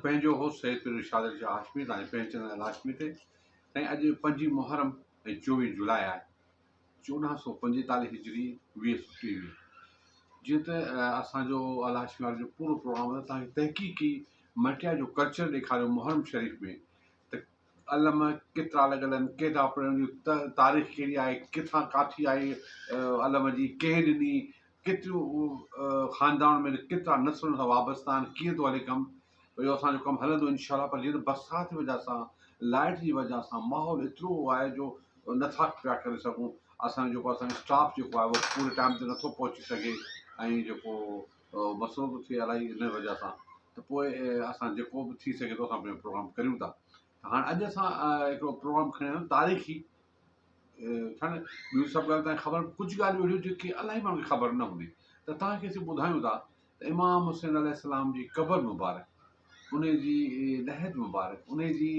पंहिंजो हो सैयद पीर इरशाद अली शाह हाशमी तव्हांजे पंहिंजो चैनल हाशमी ते ऐं अॼु 5 मुहर्रम ऐं 24 जुलाई आहे 1445 हिजरी 2023। जीअं त असांजो अल हाशमी वारो जो पूरो प्रोग्राम आहे तव्हांखे तहक़ीक़ी मटिया जो कल्चर ॾेखारियो मुहर्रम शरीफ़ में त अलम केतिरा लॻल आहिनि, केतिरा पिणनि जी तारीख़ कहिड़ी आहे, किथां काठी आहे अलम जी, कंहिं ॾिनी, केतिरियूं ख़ानदान में केतिरा नसलुनि सां वाबस्ता आहिनि, कीअं थो हले कमु। इहो असांजो कमु हलंदो इंशाअल्लाह। पर जीअं त बरसाति जी वजह सां, लाइट जी वजह सां माहौल एतिरो आहे जो नथा पिया करे सघूं। असांजो जेको असांजो स्टाफ जेको आहे उहो पूरे टाइम ते नथो पहुची सघे ऐं जेको मसइलो थो थिए इलाही इन वजह सां, त पोइ असां जेको बि थी सघे थो असां पंहिंजो प्रोग्राम करियूं था। हाणे अॼु असां हिकिड़ो प्रोग्राम खणी आहियूं तारीख़ी, छा न ॿियूं सभु ॻाल्हि तव्हांखे ख़बर, कुझु ॻाल्हियूं अहिड़ियूं जेके इलाही माण्हुनि खे ख़बर न हूंदी, त तव्हांखे असीं ॿुधायूं था त इमाम हुसैन अलैहिस्सलाम जी क़बर मुबारक, उन जी लहद मुबारक, उन जी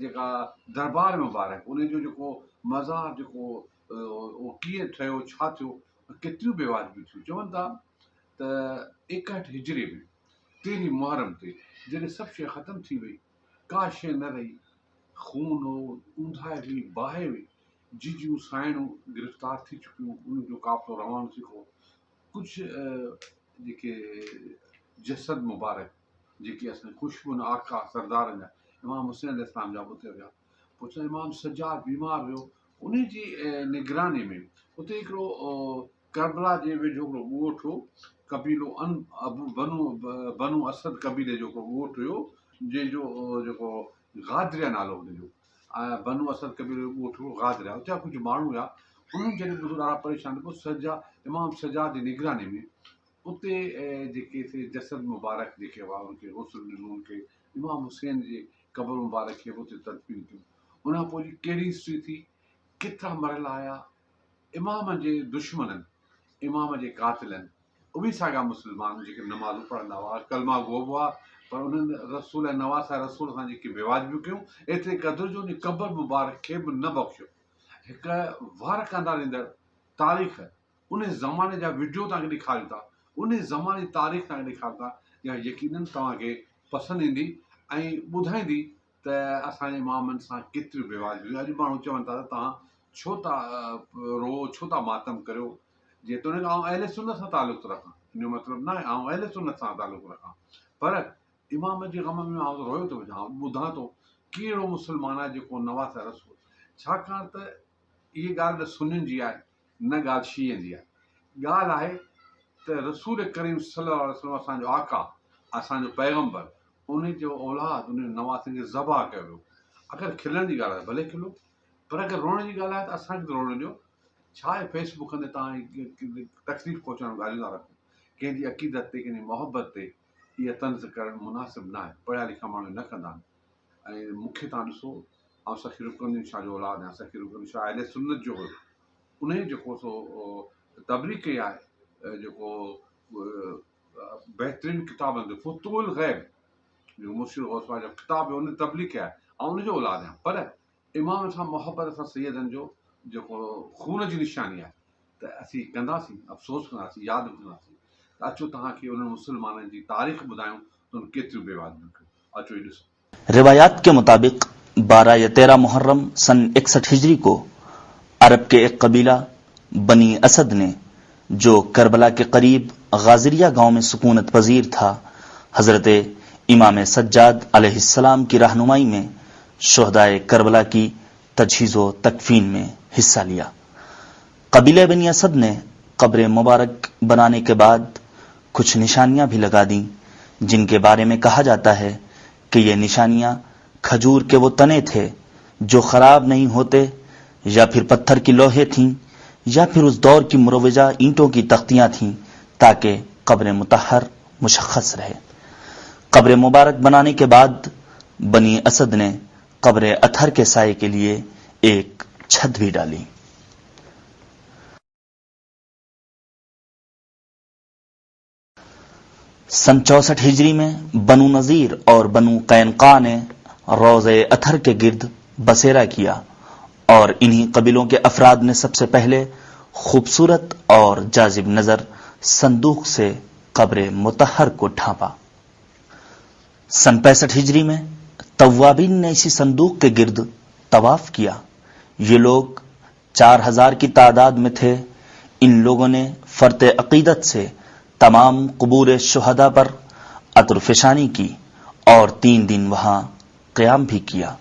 जेका दरबार मुबारक, उन जो जेको मज़ार जेको उहो कीअं ठहियो, छा थियो, केतिरियूं बेवाजबियूं थियूं। चवनि था त 61 हिजरी में 13 मुहर्रम ते जॾहिं सभु शइ ख़तमु थी वई, का शइ न रही, खून हो, ऊंधाए हुई, बाहि हुई, जिजियूं साइणूं गिरफ़्तार थी चुकियूं, उनजो काफ़िलो रवानो थी को, कुझु जेके जसद मुबारक जेके असांजे ख़ुशबून आका सरदारनि जा इमाम हुसैन अलैहिस्सलाम जा उते विया। पोइ चयो इमाम सज्जाद बीमार हुयो, उन जी निगरानी में उते हिकिड़ो करबला जे वेझो हिकिड़ो ॻोठ हो, कबीलो बनू असद कबीले जो हिकिड़ो ॻोठ हुयो जंहिंजो जेको गादरिया नालो हुनजो, बनू असद कबीले जो ॻोठ हुयो गादरिया। उते कुझु माण्हू हुआ, उन्हनि जॾहिं ॿुधो ॾाढा परेशान, पोइ इमाम सज्जाद जी निगरानी में उते जेके जसद मुबारक जेके हुआ उनखे गुस्ल ॾिनो, उनखे इमाम हुसैन जे क़बर मुबारक खे उते तदफ़ीन कयूं। उन खां पोइ जी कहिड़ी हिस्ट्री थी, केतिरा मरल आया, इमाम जे दुश्मननि, इमाम जे कातिलनि, उहे साॻा मुस्लमान जेके नमाज़ूं पढ़ंदा हुआ, कलमा गोब हुआ, पर उन्हनि रसूल ऐं नवासा रसूल सां जेके बेवाजबियूं कयूं, एतिरे क़दुरु जो उन क़बर मुबारक खे बि न बख़्शियो। हिकु वार कंदा ॾींदड़ तारीख़, उन ज़माने जा वीडियो तव्हांखे ॾेखारियूं था, उन ज़माने जी तारीख़ तव्हांखे ॾेखारियूं था, या यकीनन तव्हांखे पसंदि ईंदी ऐं ॿुधाईंदी त असांजे इमामनि सां केतिरियूं बेवाजबियूं। अॼु माण्हू चवनि था त तव्हां छो था रो, छो था मातम करियो, जीअं त उनखे अहले सुन्नत सां तालुक़ रखां, इन जो मतिलबु न आहे अहले सुन्नत सां तालुक़ रखां, पर इमाम जे ग़म में रोयो थो वञां, ॿुधां थो कहिड़ो मुस्लमान आहे जेको नवासा रसूल, छाकाणि त इहा ॻाल्हि त सुन्नियुनि जी आहे, न ॻाल्हि शीअनि जी आहे। ॻाल्हि आहे त रसूल करीम सल्लल्लाहु अलैहि वसल्लम असांजो आका, असांजो पैगम्बर, उन जो औलाद, उन नवासे खे ज़बह कयो वियो। अगरि खिलण जी ॻाल्हि आहे भले खिलो, पर अगरि रोअण जी ॻाल्हि आहे त असांखे रोअण ॾियो। छा आहे फेसबुक ते तव्हां तकलीफ़ पहुचाइण ॻाल्हियूं था रखो, कंहिंजी अक़ीदत ते, कंहिंजी मोहबत ते इहा तंज़ करणु मुनासिबु न आहे। पढ़िया लिखिया माण्हू न कंदा आहिनि। ऐं मूंखे तव्हां ॾिसो, ऐं सखी रुकनुद्दीन शाह जो औलाद आहियां, सखी रुकनुद्दीन शाह अहले सुन्नत जो हुयो, उन जेको सो तबलीग कई आहे, जेको बहितरीनु किताब फुतूल ग़ैब जो मुर्शिद गौसवा जो किताब हुन तबलीग कया ऐं उनजो औलाद आहियां। पर इमाम सां मोहबत सां सैयदनि जो जेको खून जी निशानी आहे, त असीं कंदासीं, अफ़सोस कंदासीं, यादि कंदासीं। त अचो तव्हांखे उन्हनि मुस्लमाननि जी तारीख़ ॿुधायूं त उन केतिरियूं बेवाजबियूं कयूं। अचो ई ॾिसो। रिवायात के मुताबिक 12 या 13 मुहर्रम सन 61 हिजरी को अरब के एक कबीला बनी असद ने, जो करबला के करीब गाजरिया गांव में सुकूनत पजीर था, हजरत इमाम सज्जाद अलैहिस्सलाम की रहनुमाई में शुहदाए करबला की तजहीज़ व तकफीन में हिस्सा लिया। कबीले बनी असद ने कब्र मुबारक बनाने के बाद कुछ निशानियां भी लगा दी, जिनके बारे में कहा जाता है कि ये निशानियां खजूर के वो तने थे जो खराब नहीं होते, या फिर पत्थर की लोहे थीं, या फिर उस दौर की मुरवजा ईंटों की तख्तियां थीं, ताकि कब्र मुतहर मुशख्खस रहे। कब्र मुबारक बनाने के बाद बनी असद ने कब्र अथर के साये के लिए एक छत भी डाली। सन 64 हिजरी में बनु नजीर और बनु कैनका ने रोज़े अथर के गिर्द बसेरा किया, और इन्हीं कबीलों के अफराद ने सबसे पहले खूबसूरत और जाजिब नजर संदूक से कब्र मुतहर को ढांपा। सन 65 हिजरी में तव्वाबीन ने इसी संदूक के गिर्द तवाफ किया। ये लोग 4000 की तादाद में थे। इन लोगों ने फर्ते अकीदत से तमाम कुबूर शुहदा पर अतरफशानी की और 3 दिन वहां क़याम भी किया।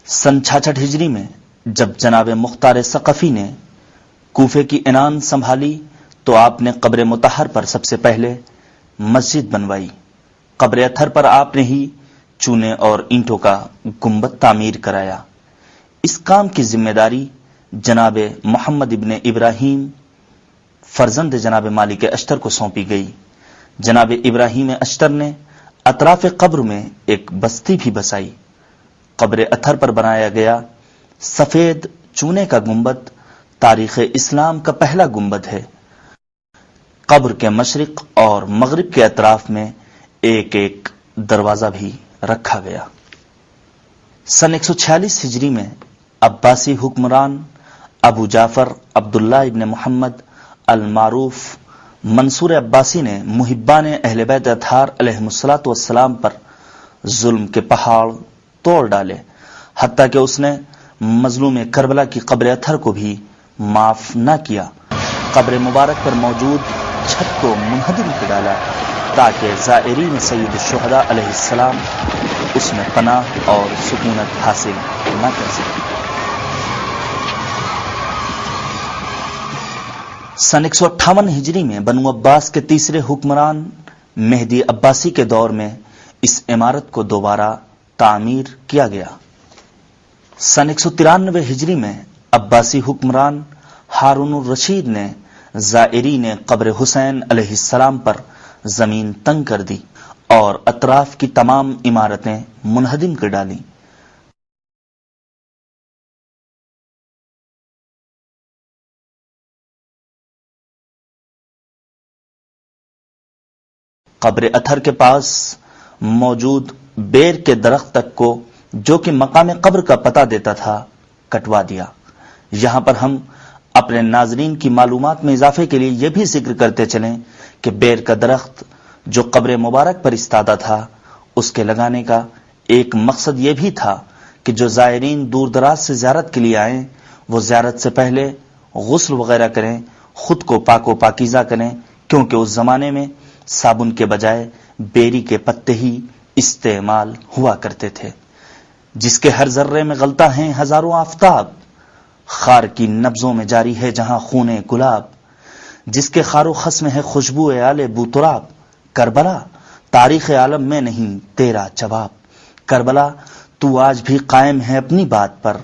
सन 66 हिजरी में जब जनाब मुख्तार सकफी ने कूफे की इनान संभाली तो आपने कब्र मुतहर पर सबसे पहले मस्जिद बनवाई। कब्र अथर पर आपने ही चूने और ईंटों का गुंबद तामीर कराया। इस काम की जिम्मेदारी जनाब मोहम्मद इब्ने इब्राहिम फर्जंद जनाब मालिक अश्तर को सौंपी गई। जनाब इब्राहिम अश्तर ने अतराफ कब्र में एक बस्ती भी बसाई। कब्र अथर पर बनाया गया सफेद चूने का गुंबद तारीख इस्लाम का पहला गुंबद है। कब्र के मशरिक और मगरिब के अतराफ में एक एक दरवाजा भी रखा गया। सन 146 हिजरी में अब्बासी हुक्मरान अबू जाफर अब्दुल्ला इब्ने मोहम्मद अल मारूफ मंसूर अब्बासी ने मुहिब्बान अहले बैत अतहार अलैहिमुस्सलातु वस्सलाम पर जुल्म के पहाड़ तोड़ डाले, हत्ता कि उसने मजलूम करबला की कब्र अथर को भी माफ न किया। कब्र मुबारक पर मौजूद छत को मुनहदिम कर डाला ताकि ज़ाइरीन सैयद शुहदा अलैहिस्सलाम उसमें पनाह और सुकूनत हासिल न कर सके। सन 158 हिजरी में बनु अब्बास के तीसरे हुक्मरान मेहदी अब्बासी के दौर में इस इमारत को दोबारा तामीर किया गया। सन 193 हिजरी में अब्बासी हुक्मरान हारून रशीद ने ज़ाइरीन कब्र हुसैन अलैहिस्सलाम पर जमीन तंग कर दी और अतराफ की तमाम इमारतें मुनहदिम कर डाली। कब्र अथर के पास मौजूद बेर के दरख्त तक को, जो कि मकाम कब्र का पता देता था, कटवा दिया। यहां पर हम अपने नाजरीन की मालूमात में इजाफे के लिए यह भी जिक्र करते चलें कि बेर का दरख्त जो कब्र मुबारक पर इस्तादा था, उसके लगाने का एक मकसद यह भी था कि जो ज़ायरीन दूर दराज से ज़ियारत के लिए आए वो ज़ियारत से पहले गुस्ल वगैरह करें, खुद को पाको पाकीज़ा करें, क्योंकि उस जमाने में साबुन के बजाय बेरी के पत्ते ही इस्तेमाल हुआ करते थे, जिसके हर जर्रे में गलता हैं हजारों आफताब, खार की नब्जों में जारी है जहां खूने गुलाब, जिसके खारो खस में है खुशबू आले बूतराब। करबला तारीख आलम में नहीं तेरा जवाब। करबला तू आज भी कायम है अपनी बात पर,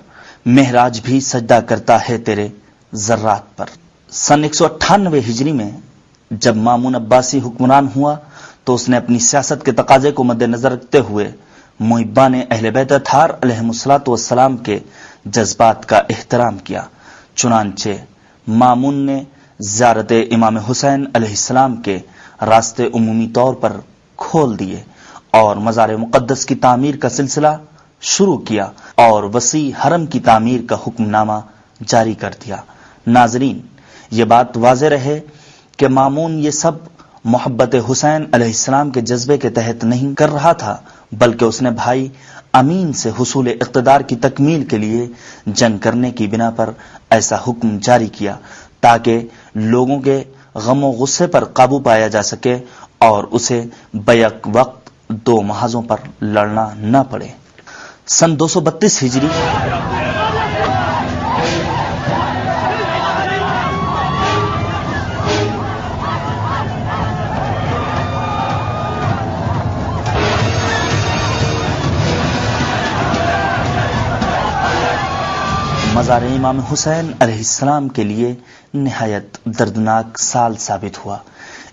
महराज भी सजदा करता है तेरे जर्रात पर। सन 198 हिजरी में जब मामून अब्बासी हुक्मरान हुआ तो उसने अपनी सियासत के तकाजे को मद्देनजर रखते हुए मुहिब्बान अहले बैत अतहार अलैहिमुस्सलातु वस्सलाम के जज्बात का एहतराम किया। चुनांचे मामून ने ज़ियारत इमाम हुसैन अलैहिस्सलाम के रास्ते उमूमी तौर पर खोल दिए और मज़ार मुक़द्दस की तामीर का सिलसिला शुरू किया और वसी हरम की तामीर का हुक्मनामा जारी कर दिया। नाजरीन, ये बात वाज़ेह रहे कि मामून ये सब मोहब्बत हुसैन अलैहिस्सलाम के जज्बे के तहत नहीं कर रहा था, बल्कि उसने भाई अमीन से हुसूल इक़्तिदार की तकमील के लिए जंग करने की बिना पर ऐसा हुक्म जारी किया ताकि लोगों के गमो गुस्से पर काबू पाया जा सके और उसे बैक वक्त 2 महाजों पर लड़ना न पड़े। सन 232 हिजरी मज़ार इमाम हुसैन अलैहिस्सलाम के लिए निहायत दर्दनाक साल साबित हुआ।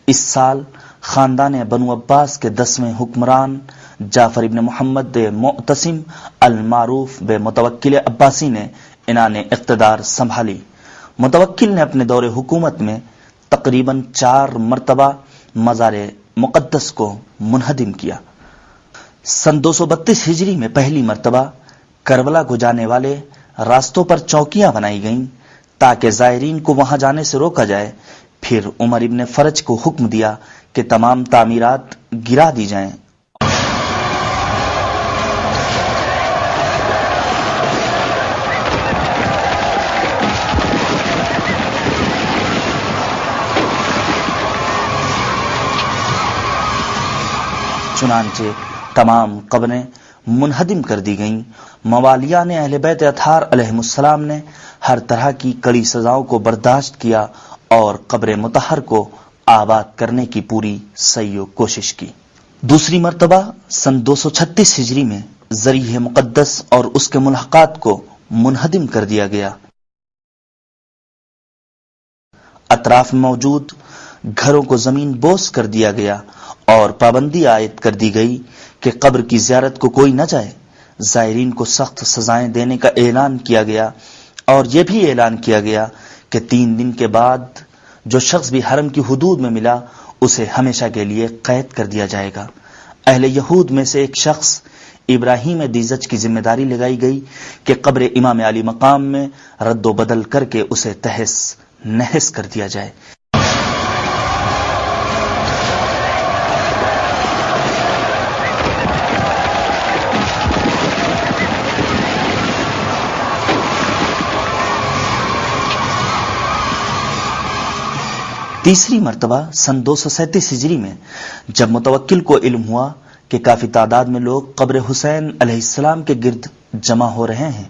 इस साल खानदान बनु अब्बास के 10वें हुक्मरान जाफर इब्न मोहम्मद मुअतसिम अल मारूफ बे मुतवक्किल अब्बासी ने इनाने इक़्तिदार संभाली। मुतवक्किल ने अपने दौरे हुकूमत में तकरीबन 4 मरतबा मज़ार मुक़द्दस को मुनहदिम किया। सन 232 हिजरी में पहली मरतबा करबला को जाने वाले रास्तों पर चौकियां बनाई गईं ताकि ज़ायरीन को वहां जाने से रोका जाए। फिर उमर इब्न फरज को हुक्म दिया کہ تمام تعمیرات گرا دی جائیں چنانچہ تمام قبریں منہدم کر دی گئیں. موالیان اہل بیت اطہار علیہم السلام نے ہر طرح کی کڑی سزاؤں کو برداشت کیا اور قبر مطہر کو آباد کرنے کی پوری سعی و کوشش کی. دوسری مرتبہ سن 236 ہجری میں ذریح مقدس اور اس کے ملحقات کو منہدم کر دیا گیا. اطراف میں موجود گھروں کو زمین بوس کر دیا گیا اور پابندی عائد کر دی گئی کہ قبر کی زیارت کو کوئی نہ جائے. زائرین کو سخت سزائیں دینے کا اعلان کیا گیا اور یہ بھی اعلان کیا گیا کہ 3 دن کے بعد جو شخص بھی حرم کی حدود میں ملا اسے ہمیشہ کے لیے قید کر دیا جائے گا. اہل یہود میں سے ایک شخص ابراہیم دیزج کی ذمہ داری لگائی گئی کہ قبر امام علی مقام میں رد و بدل کر کے اسے تہس نہس کر دیا جائے. تیسری مرتبہ سن 237 ہجری میں جب متوکل کو علم ہوا کہ کافی تعداد میں لوگ قبر حسین علیہ السلام کے گرد جمع ہو رہے ہیں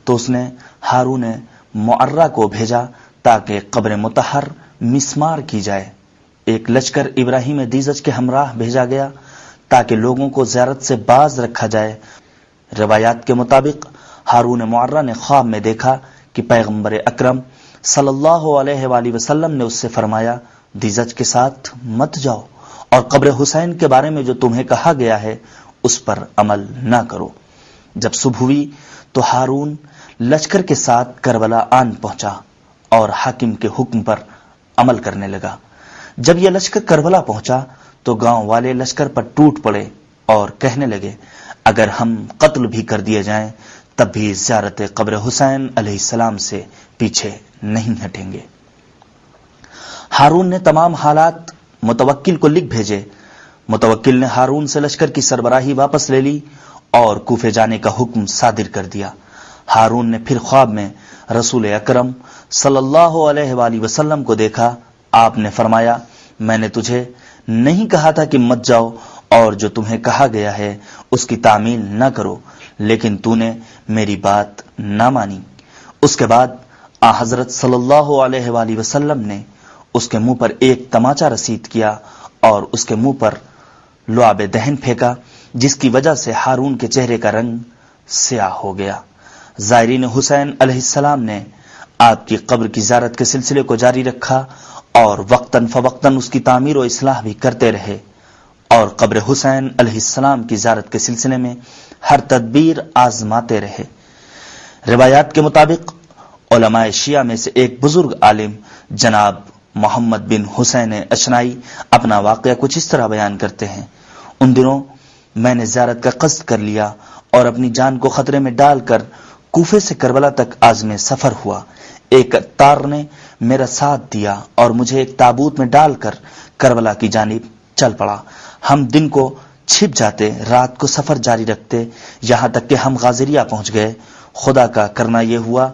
تو اس نے ہارون معرہ کو بھیجا تاکہ قبر مطہر مسمار کی جائے. ایک لشکر ابراہیم دیزج کے ہمراہ بھیجا گیا تاکہ لوگوں کو زیارت سے باز رکھا جائے. روایات کے مطابق ہارون معرہ نے خواب میں دیکھا کہ پیغمبر اکرم صلی اللہ علیہ وآلہ وسلم نے اس سے فرمایا دیزج کے ساتھ مت جاؤ اور قبر حسین کے بارے میں جو تمہیں کہا گیا ہے اس پر عمل نہ کرو. جب صبح ہوئی تو ہارون لشکر کے ساتھ کربلا آن پہنچا اور حاکم کے حکم پر عمل کرنے لگا. جب یہ لشکر کربلا پہنچا تو گاؤں والے لشکر پر ٹوٹ پڑے اور کہنے لگے اگر ہم قتل بھی کر دیے جائیں تب بھی زیارت قبر حسین علیہ السلام سے پیچھے نہیں ہٹیں گے. ہارون نے تمام حالات متوکل کو لکھ بھیجے. متوکل نے ہارون سے لشکر کی سربراہی واپس لے لی اور کوفے جانے کا حکم صادر کر دیا. ہارون نے پھر خواب میں رسول اکرم صلی اللہ علیہ وآلہ وسلم کو دیکھا. آپ نے فرمایا میں نے تجھے نہیں کہا تھا کہ مت جاؤ اور جو تمہیں کہا گیا ہے اس کی تعمیل نہ کرو، لیکن تو نے میری بات نہ مانی. اس کے بعد حضرت صلی اللہ علیہ وآلہ وسلم نے اس کے منہ پر ایک تماچا رسید کیا اور اس کے منہ پر لعاب دہن پھینکا جس کی وجہ سے ہارون کے چہرے کا رنگ سیاہ ہو گیا. زائرین حسین علیہ السلام نے آپ کی قبر کی زیارت کے سلسلے کو جاری رکھا اور وقتاً فوقتاً اس کی تعمیر و اصلاح بھی کرتے رہے اور قبر حسین علیہ السلام کی زیارت کے سلسلے میں ہر تدبیر آزماتے رہے. روایات کے مطابق علماء شیعہ میں سے ایک بزرگ عالم جناب محمد بن حسین اشنائی اپنا واقعہ کچھ اس طرح بیان کرتے ہیں. ان دنوں میں نے زیارت کا قصد کر لیا اور اپنی جان کو خطرے میں ڈال کر کوفے سے کربلا تک عازم سفر ہوا. ایک عطار نے میرا ساتھ دیا اور مجھے ایک تابوت میں ڈال کر کربلا کی جانب چل پڑا. ہم دن کو چھپ جاتے، رات کو سفر جاری رکھتے، یہاں تک کہ ہم غازریہ پہنچ گئے. خدا کا کرنا یہ ہوا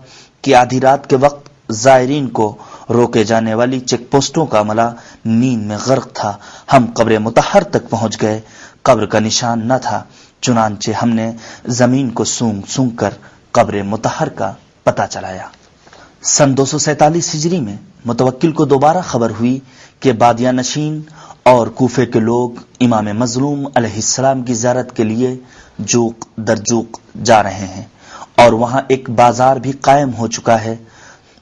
کہ آدھی رات کے وقت زائرین کو روکے جانے والی چیک پوسٹوں کا عملہ نیند میں غرق تھا. ہم قبر مطہر تک پہنچ گئے. قبر کا نشان نہ تھا، چنانچہ ہم نے زمین کو سونگ سونگ کر قبر مطہر کا پتہ چلایا. سن 247 ہجری میں متوکل کو دوبارہ خبر ہوئی کہ بادیہ نشین اور کوفے کے لوگ امام مظلوم علیہ السلام کی زیارت کے لیے جوق در جوق جا رہے ہیں اور وہاں ایک بازار بھی قائم ہو چکا ہے.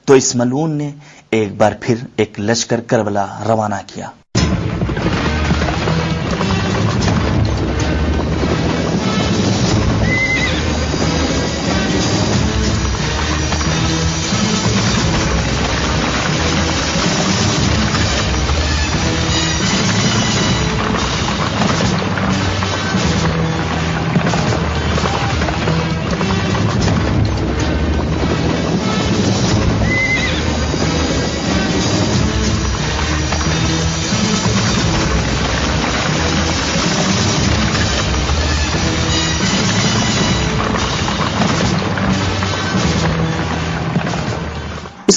تو اس ملعون نے ایک بار پھر ایک لشکر کربلا روانہ کیا.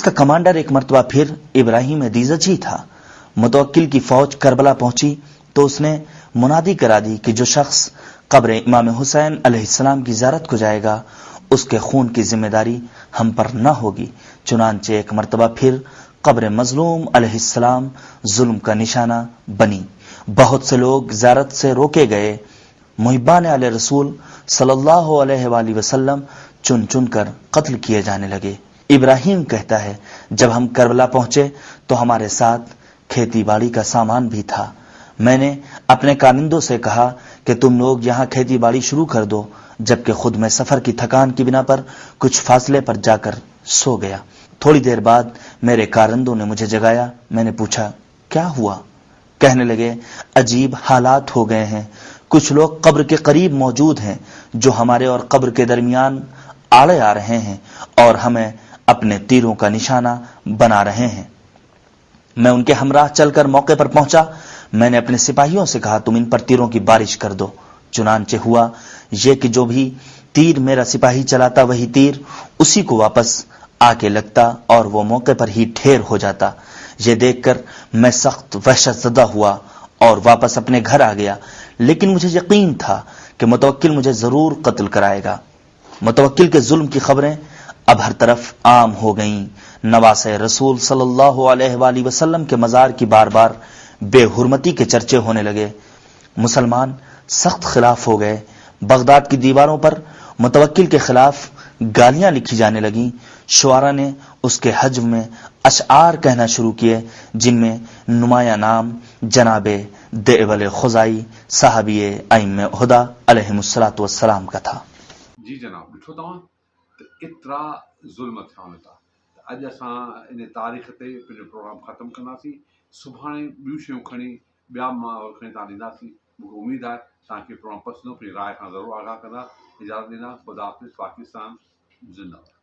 इसका कमांडर एक मरतबा फिर इब्राहिम अदीज़जी था। मुतवक्किल की फौज करबला पहुंची तो उसने मुनादी करा दी कि जो शख्स कब्र इमाम हुसैन अलैहिस्सलाम की ज़ियारत को जाएगा उसके खून की जिम्मेदारी हम पर न होगी। चुनांचे एक मरतबा फिर कब्र मजलूम अलैहिस्सलाम जुल्म का निशाना बनी। बहुत से लोग ज़ियारत से रोके गए। मुहिब्बान आले रसूल सल्लल्लाहु अलैहि वसल्लम चुन चुन कर कत्ल किए जाने लगे। इब्राहिम कहता है, जब हम करबला पहुंचे तो हमारे साथ खेती बाड़ी का सामान भी था। मैंने अपने कारिंदों से कहा कि तुम लोग यहाँ खेती बाड़ी शुरू कर दो, जबकि खुद मैं सफर की थकान की बिना पर कुछ फासले पर जाकर सो गया। थोड़ी देर बाद मेरे कारिंदों ने मुझे जगाया। मैंने पूछा, क्या हुआ? कहने लगे, अजीब हालात हो गए हैं। कुछ लोग कब्र के करीब मौजूद हैं जो हमारे और कब्र के दरमियान आड़े आ रहे हैं और हमें अपने तीरों का निशाना बना रहे हैं। मैं उनके हमराह चलकर मौके पर पहुंचा। मैंने अपने सिपाहियों से कहा, तुम इन पर तीरों की बारिश कर दो। चुनांचे हुआ ये कि जो भी तीर मेरा सिपाही चलाता वही तीर उसी को वापस आके लगता और वो मौके पर ही ढेर हो जाता। ये देखकर मैं सख्त वहशतज़दा हुआ और वापस अपने घर आ गया। लेकिन मुझे यकीन था कि मुतवक्किल मुझे जरूर कत्ल कराएगा। मुतवक्किल के जुल्म की खबरें अब हर तरफ आम हो गईं। नवासे रसूल सल्लल्लाहु अलैहि वसल्लम के मज़ार की बार बार बेहुरमती के चर्चे होने लगे। मुसलमान सख्त खिलाफ हो गए। बगदाद की दीवारों पर मुतवक्किल के खिलाफ गालियां लिखी जाने लगीं। शुआरा ने उसके हज्व में अशआर कहना शुरू किए, जिनमें नुमाया नाम जनाबे देवल खुजाई साहबिये अइम्मे हुदा अलैहिमुस्सलातु वस्सलाम का था। जी जनाब, ॾिठो तव्हां त एतिरा ज़ुल्म थियनि था। अॼु असां इन तारीख़ ते पंहिंजो प्रोग्राम ख़तमु कंदासीं। सुभाणे ॿियूं शयूं खणी ॿिया माहौल खणी तव्हां ॾींदासीं। मूंखे उमेदु आहे तव्हांखे प्रोग्राम पसंदि, पंहिंजी राय खां ज़रूरु आगाह कंदा। इजाज़त ॾींदा। ख़ुदा हाफ़िज़। पाकिस्तान ज़िंदाबाद।